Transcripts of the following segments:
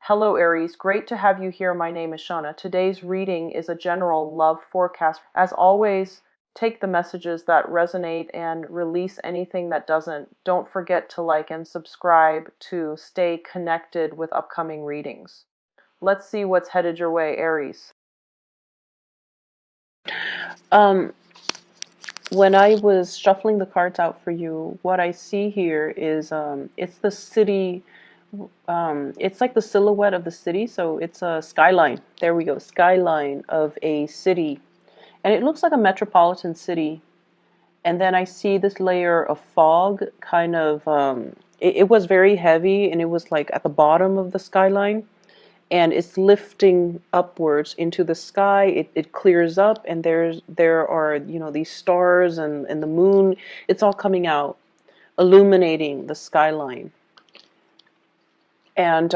Hello Aries, great to have you here. My name is Shauna. Today's reading is a general love forecast. As always, take the messages that resonate and release anything that doesn't. Don't forget to like and subscribe to stay connected with upcoming readings. Let's see what's headed your way, Aries. Um, when I was shuffling the cards out for you, what I see here is it's the city. It's like the silhouette of the city, so it's a skyline. There we go, skyline of a city, and it looks like a metropolitan city. And then I see this layer of fog, kind of. It was very heavy, and it was like at the bottom of the skyline, and it's lifting upwards into the sky. It clears up, and there are these stars and the moon. It's all coming out, illuminating the skyline. And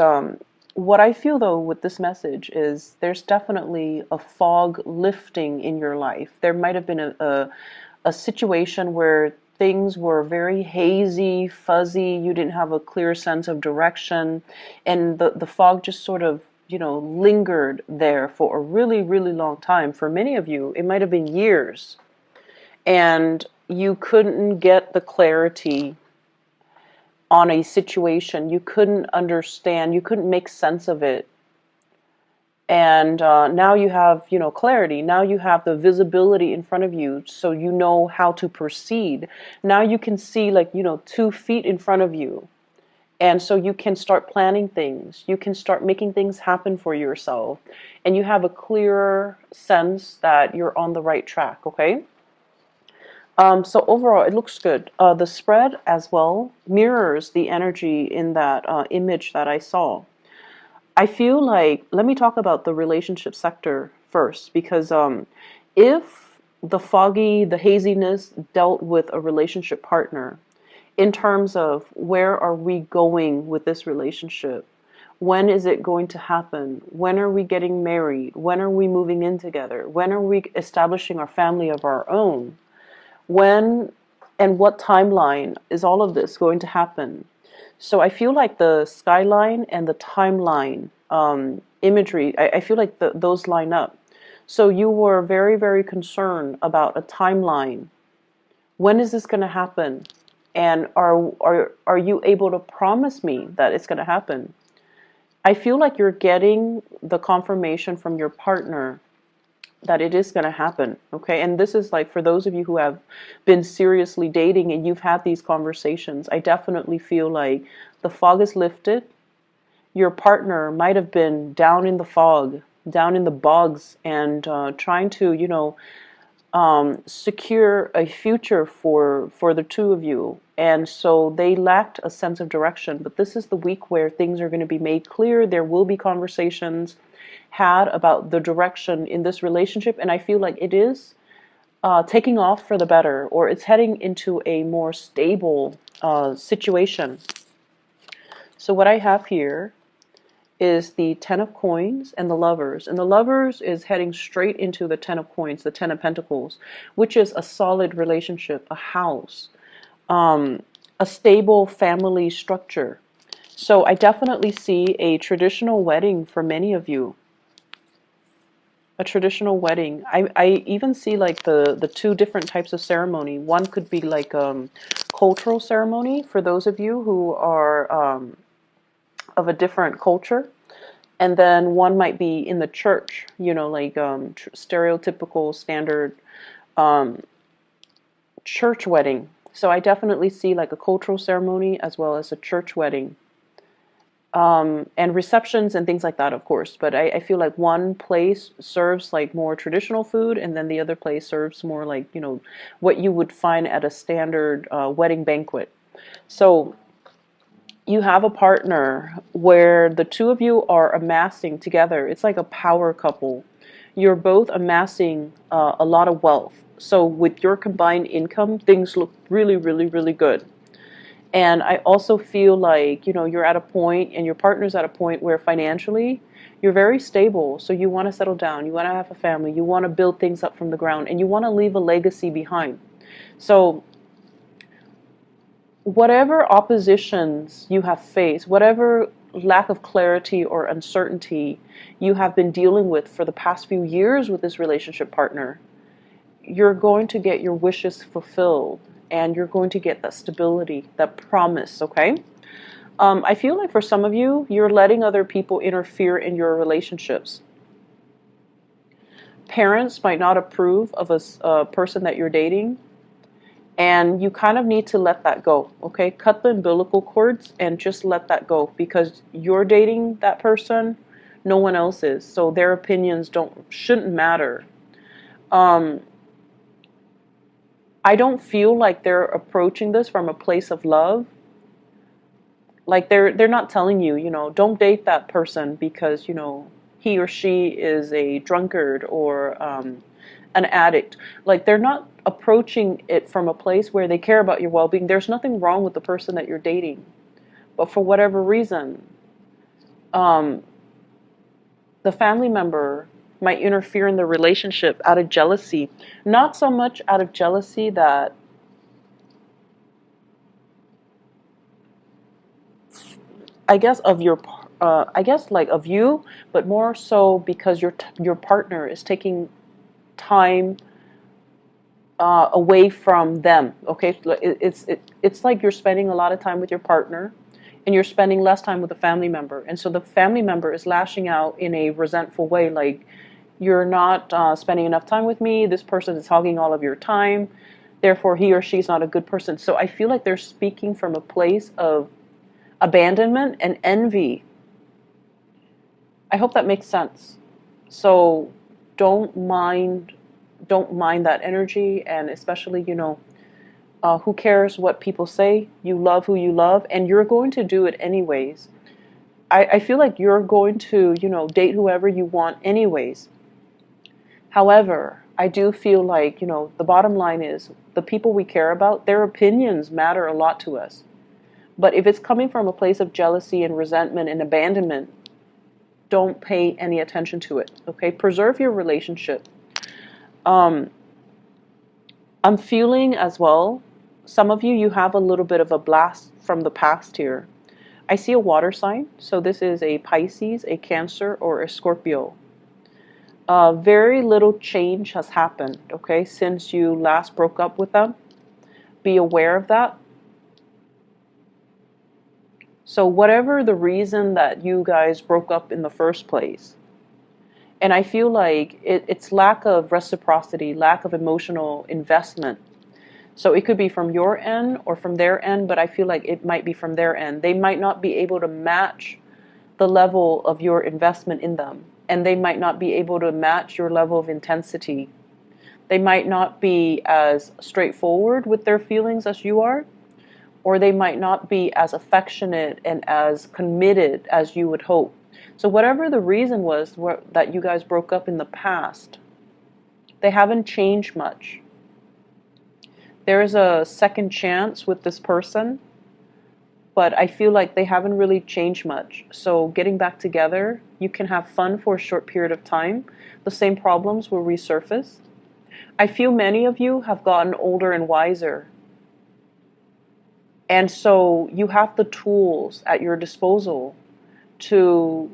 what I feel though with this message is there's definitely a fog lifting in your life. There might have been a situation where things were very hazy, fuzzy, you didn't have a clear sense of direction, and the fog just sort of, lingered there for a really, really long time. For many of you, it might have been years, and you couldn't get the clarity on a situation. You couldn't understand, you couldn't make sense of it. And now you have, clarity. Now you have the visibility in front of you, so you know how to proceed. Now you can see, 2 feet in front of you. And so you can start planning things. You can start making things happen for yourself. And you have a clearer sense that you're on the right track, okay? So overall, it looks good. The spread as well mirrors the energy in that image that I saw. I feel like, let me talk about the relationship sector first, because if the haziness dealt with a relationship partner, in terms of where are we going with this relationship? When is it going to happen? When are we getting married? When are we moving in together? When are we establishing our family of our own? When and what timeline is all of this going to happen? So I feel like the skyline and the timeline imagery, I feel like those line up. So you were very, very concerned about a timeline. When is this going to happen? And are you able to promise me that it's going to happen? I feel like you're getting the confirmation from your partner that it is going to happen, okay? And this is like for those of you who have been seriously dating and you've had these conversations, I definitely feel like the fog is lifted. Your partner might have been down in the fog, down in the bogs, and trying to, secure a future for the two of you. And so they lacked a sense of direction. But this is the week where things are going to be made clear. There will be conversations had about the direction in this relationship, and I feel like it is taking off for the better, or it's heading into a more stable situation. So what I have here is the Ten of Coins and the Lovers, and the Lovers is heading straight into the Ten of Coins, the Ten of Pentacles, which is a solid relationship, a house, a stable family structure. So I definitely see a traditional wedding for many of you. A traditional wedding. I even see like the two different types of ceremony. One could be like cultural ceremony for those of you who are of a different culture. And then one might be in the church, like stereotypical standard church wedding. So I definitely see like a cultural ceremony as well as a church wedding. And receptions and things like that, of course. But I feel like one place serves like more traditional food, and then the other place serves more like, what you would find at a standard wedding banquet. So you have a partner where the two of you are amassing together. It's like a power couple. You're both amassing a lot of wealth. So with your combined income, things look really, really, really good. And I also feel like, you're at a point and your partner's at a point where financially you're very stable. So you want to settle down. You want to have a family. You want to build things up from the ground, and you want to leave a legacy behind. So whatever oppositions you have faced, whatever lack of clarity or uncertainty you have been dealing with for the past few years with this relationship partner, you're going to get your wishes fulfilled, and you're going to get that stability, that promise, okay? I feel like for some of you, you're letting other people interfere in your relationships. Parents might not approve of a person that you're dating, and you kind of need to let that go, okay? Cut the umbilical cords and just let that go, because you're dating that person, no one else is. So their opinions shouldn't matter. I don't feel like they're approaching this from a place of love. Like they're not telling you, don't date that person because, he or she is a drunkard or an addict. Like they're not approaching it from a place where they care about your well-being. There's nothing wrong with the person that you're dating. But for whatever reason, the family member might interfere in the relationship out of jealousy. Not so much out of jealousy that I guess of your, I guess like of you, but more so because your partner is taking time away from them. Okay, it's like you're spending a lot of time with your partner, and you're spending less time with a family member, and so the family member is lashing out in a resentful way, like you're not spending enough time with me. This person is hogging all of your time. Therefore, he or she's not a good person. So I feel like they're speaking from a place of abandonment and envy. I hope that makes sense. So don't mind don't mind that energy, and especially, who cares what people say? You love who you love, and you're going to do it anyways. I feel like you're going to, date whoever you want anyways. However, I do feel like, the bottom line is the people we care about, their opinions matter a lot to us. But if it's coming from a place of jealousy and resentment and abandonment, don't pay any attention to it, okay? Preserve your relationship. Um, I'm feeling as well, some of you, you have a little bit of a blast from the past here. I see a water sign, so this is a Pisces, a Cancer, or a Scorpio. Very little change has happened, okay, since you last broke up with them. Be aware of that. So whatever the reason that you guys broke up in the first place, and I feel like it's lack of reciprocity, lack of emotional investment. So it could be from your end or from their end, but I feel like it might be from their end. They might not be able to match the level of your investment in them, and they might not be able to match your level of intensity. They might not be as straightforward with their feelings as you are, or they might not be as affectionate and as committed as you would hope. So whatever the reason was that you guys broke up in the past, they haven't changed much. There is a second chance with this person, but I feel like they haven't really changed much. So getting back together, you can have fun for a short period of time. The same problems will resurface. I feel many of you have gotten older and wiser. And so you have the tools at your disposal to,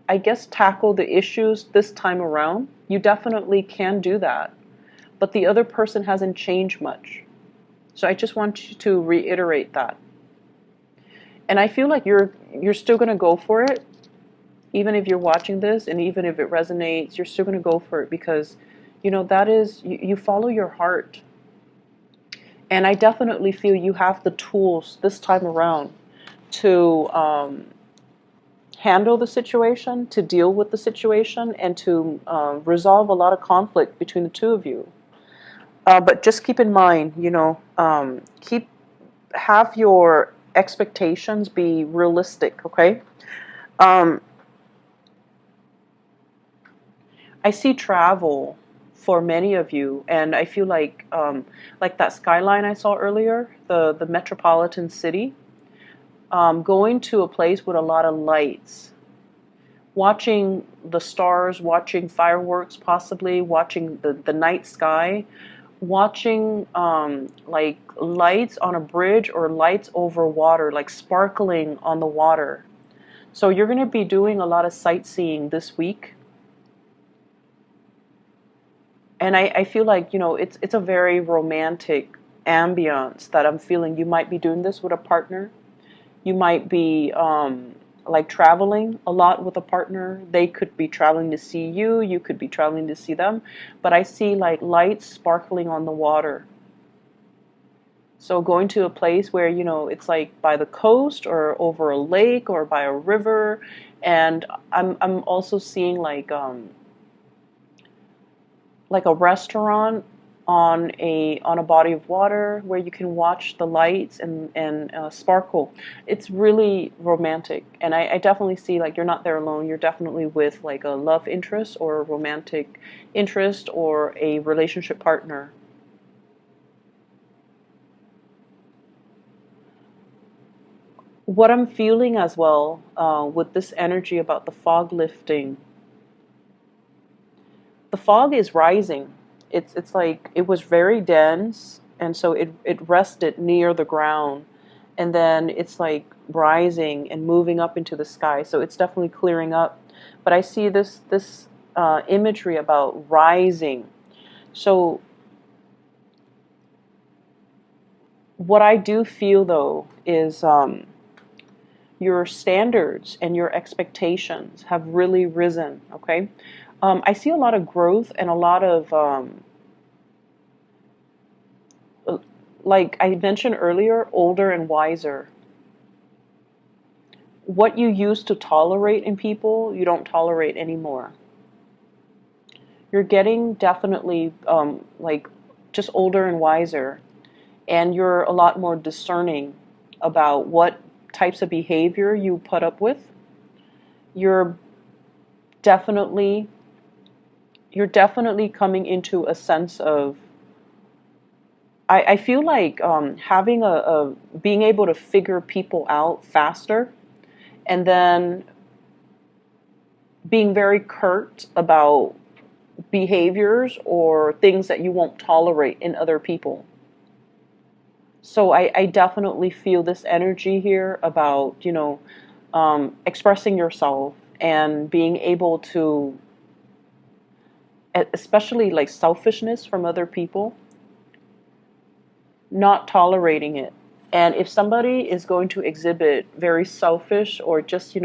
I guess, tackle the issues this time around. You definitely can do that. But the other person hasn't changed much. So I just want you to reiterate that. And I feel like you're still going to go for it. Even if you're watching this and even if it resonates, you're still going to go for it because, that is, you follow your heart. And I definitely feel you have the tools this time around to handle the situation, to deal with the situation, and to resolve a lot of conflict between the two of you. But just keep in mind, have your expectations be realistic, okay? Um, I see travel for many of you, and I feel like that skyline I saw earlier, the metropolitan city, going to a place with a lot of lights, watching the stars, watching fireworks, possibly watching the night sky, watching like lights on a bridge or lights over water, like sparkling on the water. So you're going to be doing a lot of sightseeing this week. And I feel like, it's a very romantic ambiance that I'm feeling. You might be doing this with a partner. You might be like traveling a lot with a partner. They could be traveling to see you. You could be traveling to see them. But I see like lights sparkling on the water. So going to a place where, it's like by the coast or over a lake or by a river. And I'm also seeing like a restaurant on a body of water where you can watch the lights and sparkle. It's really romantic, and I definitely see like you're not there alone. You're definitely with like a love interest or a romantic interest or a relationship partner. What I'm feeling as well with this energy about the fog lifting, the fog is rising. It's like it was very dense, and so it rested near the ground, and then it's like rising and moving up into the sky. So it's definitely clearing up. But I see this imagery about rising. So what I do feel though is your standards and your expectations have really risen. Okay, I see a lot of growth and a lot of like I mentioned earlier, older and wiser. What you used to tolerate in people, you don't tolerate anymore. You're getting definitely like just older and wiser, and you're a lot more discerning about what types of behavior you put up with. You're definitely you're definitely coming into a sense of I feel like having a being able to figure people out faster, and then being very curt about behaviors or things that you won't tolerate in other people. So I definitely feel this energy here about, expressing yourself and being able to, especially like selfishness from other people, not tolerating it. And if somebody is going to exhibit very selfish or just,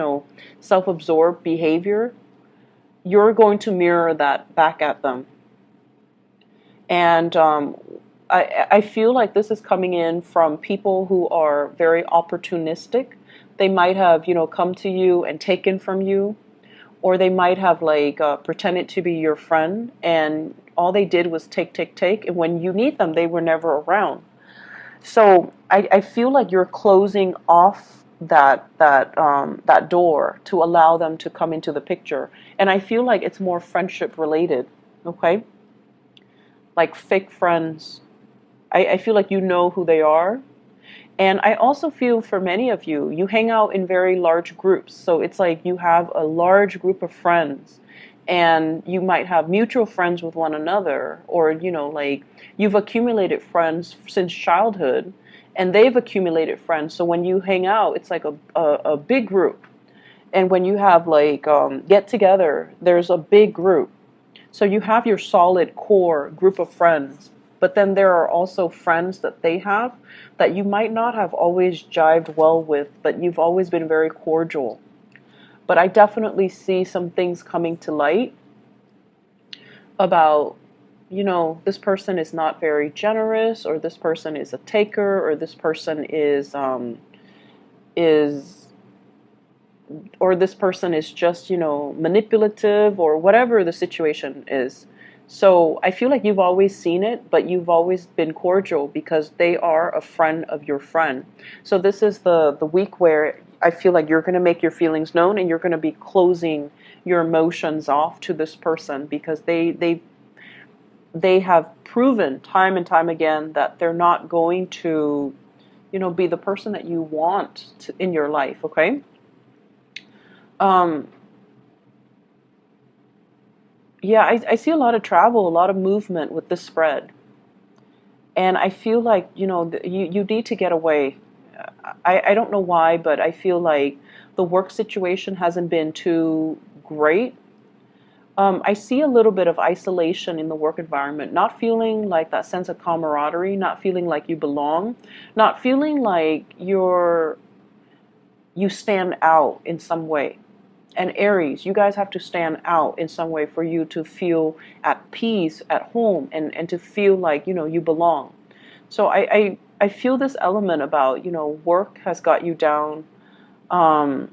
self absorbed behavior, you're going to mirror that back at them. And I feel like this is coming in from people who are very opportunistic. They might have, come to you and taken from you, or they might have like pretended to be your friend, and all they did was take, take, take. And when you need them, they were never around. So I feel like you're closing off that door to allow them to come into the picture. And I feel like it's more friendship related. Okay, like fake friends. I feel like you know who they are. And I also feel for many of you, you hang out in very large groups. So it's like you have a large group of friends, and you might have mutual friends with one another, or, like you've accumulated friends since childhood and they've accumulated friends. So when you hang out, it's like a big group. And when you have like get together, there's a big group. So you have your solid core group of friends, but then there are also friends that they have that you might not have always jived well with, but you've always been very cordial. But I definitely see some things coming to light about, this person is not very generous, or this person is a taker, or this person is or this person is just, manipulative, or whatever the situation is. So I feel like you've always seen it, but you've always been cordial because they are a friend of your friend. So this is the week where I feel like you're going to make your feelings known, and you're going to be closing your emotions off to this person, because they have proven time and time again that they're not going to, be the person that you want in your life. Okay. Um, yeah, I see a lot of travel, a lot of movement with this spread. And I feel like, you need to get away. I don't know why, but I feel like the work situation hasn't been too great. I see a little bit of isolation in the work environment, not feeling like that sense of camaraderie, not feeling like you belong, not feeling like you stand out in some way. And Aries, you guys have to stand out in some way for you to feel at peace at home, and to feel like, you belong. So I feel this element about, work has got you down. Um,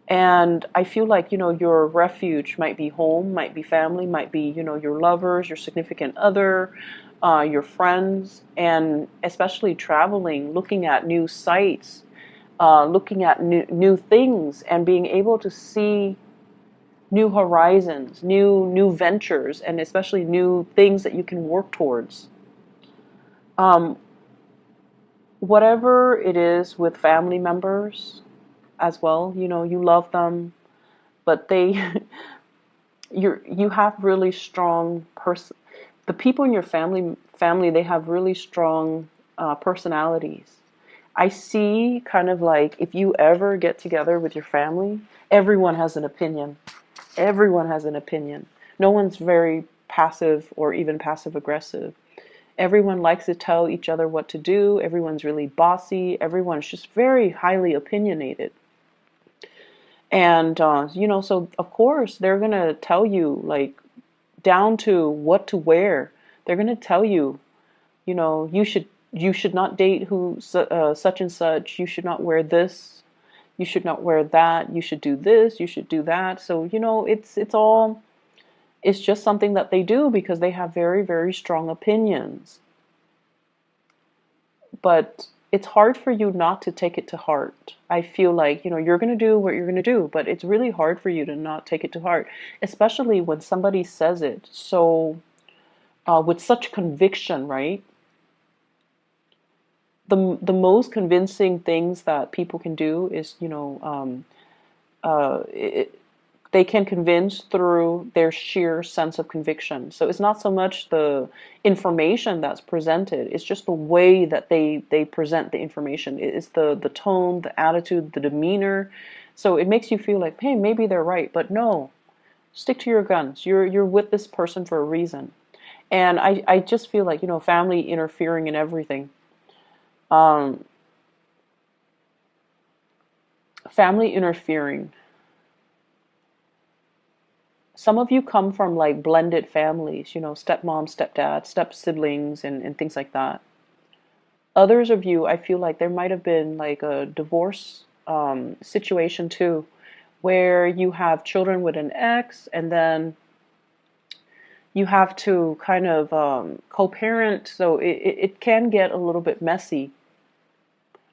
and I feel like, your refuge might be home, might be family, might be, your lovers, your significant other, your friends, and especially traveling, looking at new sites, looking at new things, and being able to see new horizons, new ventures, and especially new things that you can work towards. Um, Whatever it is with family members as well, you love them, but you have really strong the people in your family, they have really strong personalities. I see kind of like, if you ever get together with your family, everyone has an opinion. Everyone has an opinion. No one's very passive or even passive aggressive. Everyone likes to tell each other what to do. Everyone's really bossy. Everyone's just very highly opinionated. And, so of course they're going to tell you, like, down to what to wear. They're going to tell you, you should not date such and such. You should not wear this. You should not wear that. You should do this. You should do that. So, it's just something that they do because they have very, very strong opinions. But it's hard for you not to take it to heart. I feel like, you're going to do what you're going to do, but it's really hard for you to not take it to heart, especially when somebody says it so with such conviction, right? The most convincing things that people can do is, they can convince through their sheer sense of conviction. So it's not so much the information that's presented, it's just the way that they present the information. It's the tone, the attitude, the demeanor. So it makes you feel like, hey, maybe they're right, but no, stick to your guns. You're with this person for a reason. And I just feel like, family interfering in everything. Um, Family interfering. Some of you come from like blended families, stepmom, stepdad, step siblings, and things like that. Others of you, I feel like there might have been like a divorce situation too, where you have children with an ex, and then you have to kind of co-parent, so it can get a little bit messy.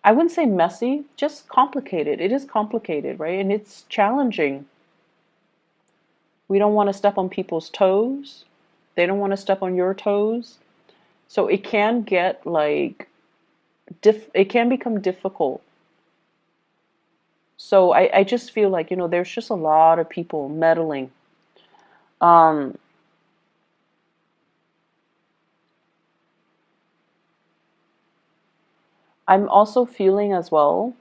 I wouldn't say messy, just complicated. It is complicated, right? And it's challenging. We don't want to step on people's toes. They don't want to step on your toes. So it can get like, it can become difficult. So I just feel like, there's just a lot of people meddling. Um, I'm also feeling as well,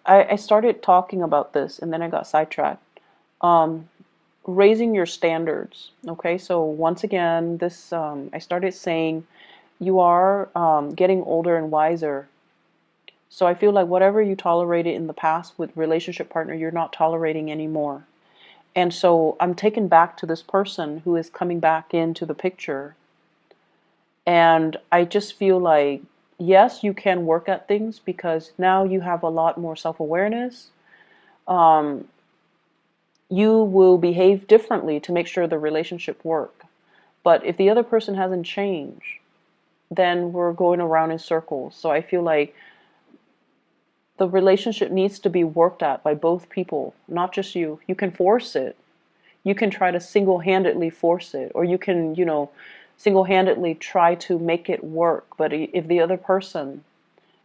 I started talking about this and then I got sidetracked. Um, Raising your standards. Okay, so once again, this I started saying you are getting older and wiser. So I feel like whatever you tolerated in the past with relationship partner, you're not tolerating anymore. And so I'm taken back to this person who is coming back into the picture. And I just feel like, yes, you can work at things because now you have a lot more self-awareness. Um, you will behave differently to make sure the relationship work. But if the other person hasn't changed, then we're going around in circles. So I feel like the relationship needs to be worked at by both people, not just you. You can force it. You can try to single-handedly force it, or you can, single-handedly try to make it work. But if the other person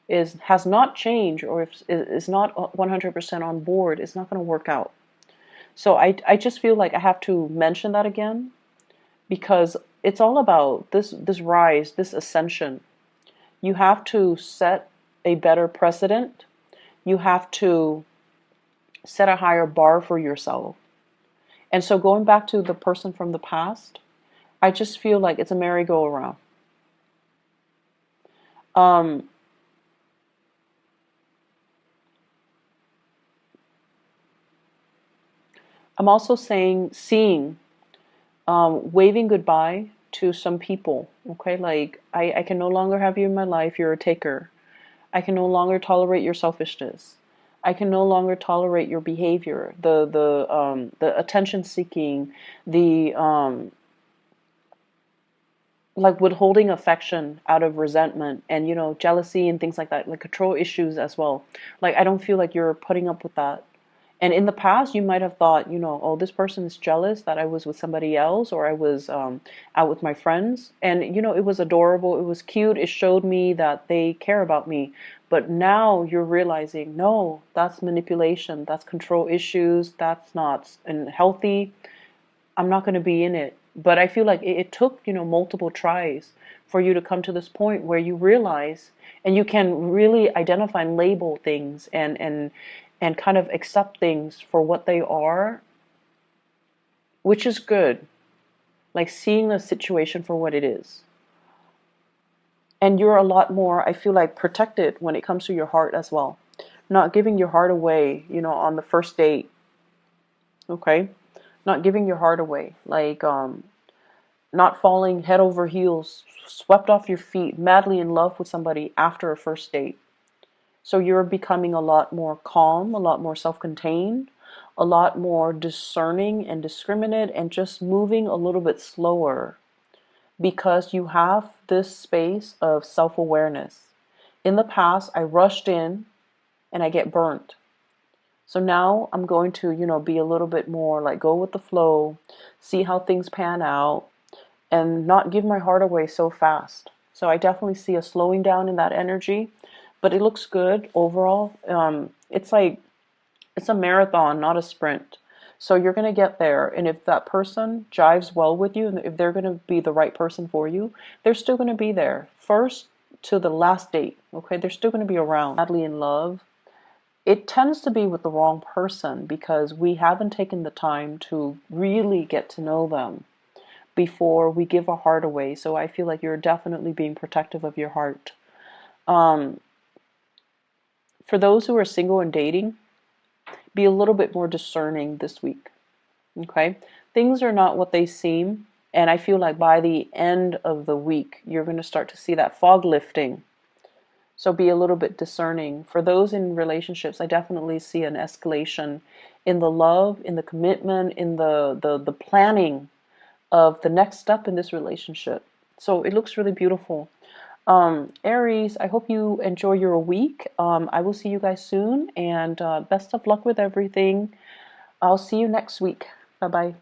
has not changed, or if is not 100% on board, it's not going to work out. So I just feel like I have to mention that again, because it's all about this rise, this ascension. You have to set a better precedent. You have to set a higher bar for yourself. And so going back to the person from the past, I just feel like it's a merry-go-round. Um, I'm also seeing, waving goodbye to some people. Okay, like I can no longer have you in my life. You're a taker. I can no longer tolerate your selfishness. I can no longer tolerate your behavior, the attention seeking, the like withholding affection out of resentment and jealousy and things like that, like control issues as well. Like I don't feel like you're putting up with that. And in the past, you might have thought, oh, this person is jealous that I was with somebody else or I was out with my friends. And, it was adorable. It was cute. It showed me that they care about me. But now you're realizing, no, that's manipulation. That's control issues. That's not healthy. I'm not going to be in it. But I feel like it took, multiple tries for you to come to this point where you realize and you can really identify and label things and kind of accept things for what they are, which is good. Like seeing the situation for what it is. And you're a lot more, I feel like, protected when it comes to your heart as well. Not giving your heart away, on the first date. Okay? Not giving your heart away. Like, not falling head over heels, swept off your feet, madly in love with somebody after a first date. So you're becoming a lot more calm, a lot more self-contained, a lot more discerning and discriminate, and just moving a little bit slower because you have this space of self-awareness. In the past, I rushed in and I get burnt. So now I'm going to, be a little bit more like go with the flow, see how things pan out, and not give my heart away so fast. So I definitely see a slowing down in that energy, but it looks good overall. It's like it's a marathon, not a sprint. So you're going to get there, and if that person jives well with you, and if they're going to be the right person for you, they're still going to be there first to the last date. Okay, they're still going to be around. Madly in love, it tends to be with the wrong person because we haven't taken the time to really get to know them before we give our heart away. So I feel like you're definitely being protective of your heart. Um, for those who are single and dating, be a little bit more discerning this week. Okay? Things are not what they seem. And I feel like by the end of the week, you're going to start to see that fog lifting. So be a little bit discerning. For those in relationships, I definitely see an escalation in the love, in the commitment, in the planning of the next step in this relationship. So it looks really beautiful. Aries, I hope you enjoy your week. I will see you guys soon, and best of luck with everything. I'll see you next week. Bye bye.